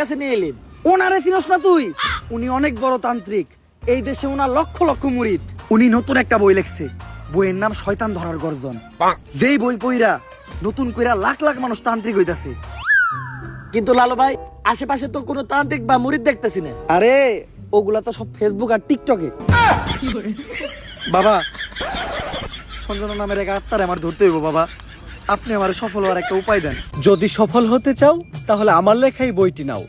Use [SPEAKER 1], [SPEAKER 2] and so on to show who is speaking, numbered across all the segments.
[SPEAKER 1] কাছে নিয়ে এলেন?
[SPEAKER 2] ওনারে চিনস না তুই? উনি অনেক বড় তান্ত্রিক, এই দেশে ওনার লক্ষ লক্ষ মুরিদ। উনি নতুন একটা বই লিখছে, বইয়ের নাম শয়তান ধরার গর্জন। যেই বই পইরা নতুন কইরা লাখ লাখ মানুষ তান্ত্রিক হইতাছে।
[SPEAKER 1] কিন্তু লালু ভাই, আশেপাশে তো কোনো তান্ত্রিক বা মুরিদ দেখতেছি না।
[SPEAKER 2] আরে ওগুলা তো সব ফেসবুক আর টিকটকে। বাবা, সঞ্জনা নামের এক আত্মারে আমার ধরতে হইব বাবা, আপনি আমার সফল হওয়ার একটা উপায় দেন।
[SPEAKER 3] যদি সফল হতে চাও তাহলে আমার লেখা এই বইটি নাও,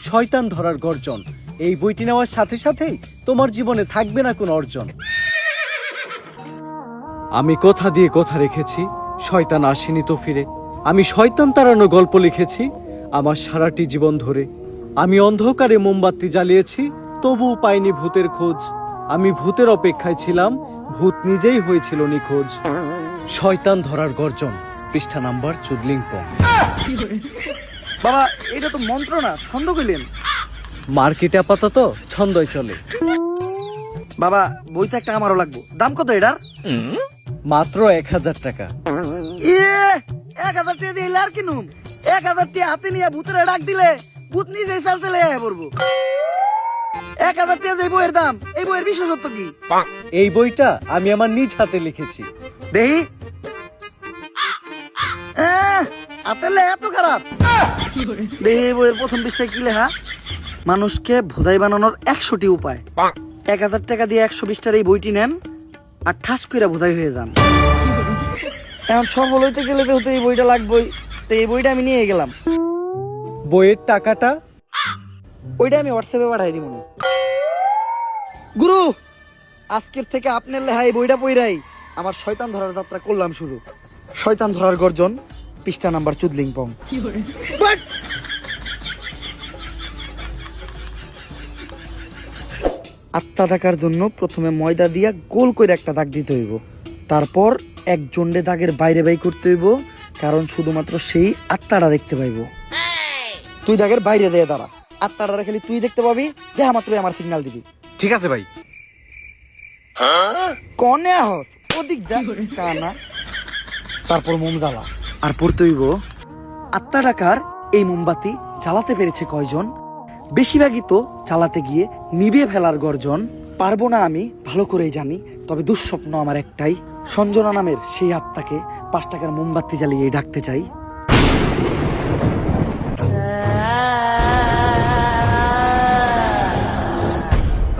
[SPEAKER 3] শয়তান ধরার গর্জন। এই বইটি নেওয়ার সাথে সাথেই তোমার জীবনে থাকবে না কোনো অর্জন। আমি কথা দিয়ে কথা রেখেছি, শয়তান আসেনি তো ফিরে। আমি শয়তান তাড়ানো গল্প লিখেছি আমার সারাটি জীবন ধরে। আমি অন্ধকারে মোমবাতি জ্বালিয়েছি, তবুও পাইনি ভূতের খোঁজ। আমি ভূতের অপেক্ষায় ছিলাম, ভূত নিজেই হয়েছিল নিখোঁজ। শয়তান ধরার গর্জন, পৃষ্ঠা নাম্বার চুদলিংপং।
[SPEAKER 2] বাবা, এটা তো মন্ত্র না, ছন্দ কইলেন।
[SPEAKER 3] মার্কেটে আপাতত ছন্দই চলে।
[SPEAKER 2] বাবা, বইটা একটা আমারও লাগবো। দাম কত এটার?
[SPEAKER 3] মাত্র 1000 টাকা।
[SPEAKER 2] 1000 টাকা দিয়ে আর কিনুম? 1000 টাকা হাতে নিয়ে ভূতের ডাক দিলে ভূত নিজেই চাল চলে আয় পড়বো। 1000 টাকা দিয়ে বইয়ের দাম, এই বইয়ের বিশেষত্ব কি?
[SPEAKER 3] এই বইটা আমি আমার নিজ হাতে লিখেছি।
[SPEAKER 2] দেহি হাতের লেখা এত খারাপ? দেহি এই বইয়ের প্রথম পৃষ্ঠায় কি লেখা? মানুষকে ভোদাই বানানোর 100টি উপায়। 1000 টাকা দিয়ে 120টার এই বইটি নেন আর ঠাস কইরা ভোদাই হয়ে যান। এখন সফল হইতে গেলে তো এই বইটা লাগবেই, তো এই বইটা আমি নিয়ে গেলাম।
[SPEAKER 3] বইয়ের টাকাটা?
[SPEAKER 2] ওইটা আমি হোয়াটসঅ্যাপে পাঠাই দিব। গুরু, আজকের থেকে আপনার লেখা এই বইটা পইরাই আমার শয়তান ধরার যাত্রা করলাম শুরু। শয়তান ধরার গর্জন, পৃষ্ঠা নাম্বার চুদলিংপং। আত্মা ডাকার জন্য প্রথমে ময়দা দিয়া গোল করে একটা দাগ দিতে হইব, তারপর এক জন্ডে দাগের বাইরে বাই করতে হইব, কারণ শুধুমাত্র সেই আত্মাটা দেখতে পাইব। তুই দাগের বাইরে দিয়ে দাঁড়া, আত্মাটা খালি তুই দেখতে পাবি, দেখা মাত্রই আমার সিগন্যাল দিবি।
[SPEAKER 4] ঠিক আছে ভাই।
[SPEAKER 2] কনে আহস ওদিক যা কানা। তারপর মোম জ্বালা আর পড়তে হইব, আত্মা ডাকার এই মোমবাতি জ্বালাতে পেরেছে কয়জন? বেশিরভাগই তো জ্বালাতে গিয়ে নিভিয়ে ফেলার গর্জন। পারবো না আমি ভালো করেই জানি, তবে দুঃস্বপ্ন আমার একটাই, সঞ্জনা নামের সেই আত্মাকে 5 টাকার মোমবাতি জ্বালিয়ে ডাকতে চাই।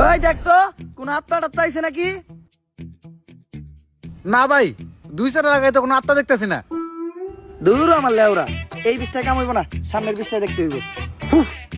[SPEAKER 2] ওই দেখ তো কোন আত্মা টাত্মা আইছে নাকি?
[SPEAKER 4] না ভাই, 2 লাগাই তো কোনো আত্মা দেখতেছি না।
[SPEAKER 2] দূর আমার লেওরা, এই বিষটা কাম হইব না, সামনের বিষটা দেখতে হইব।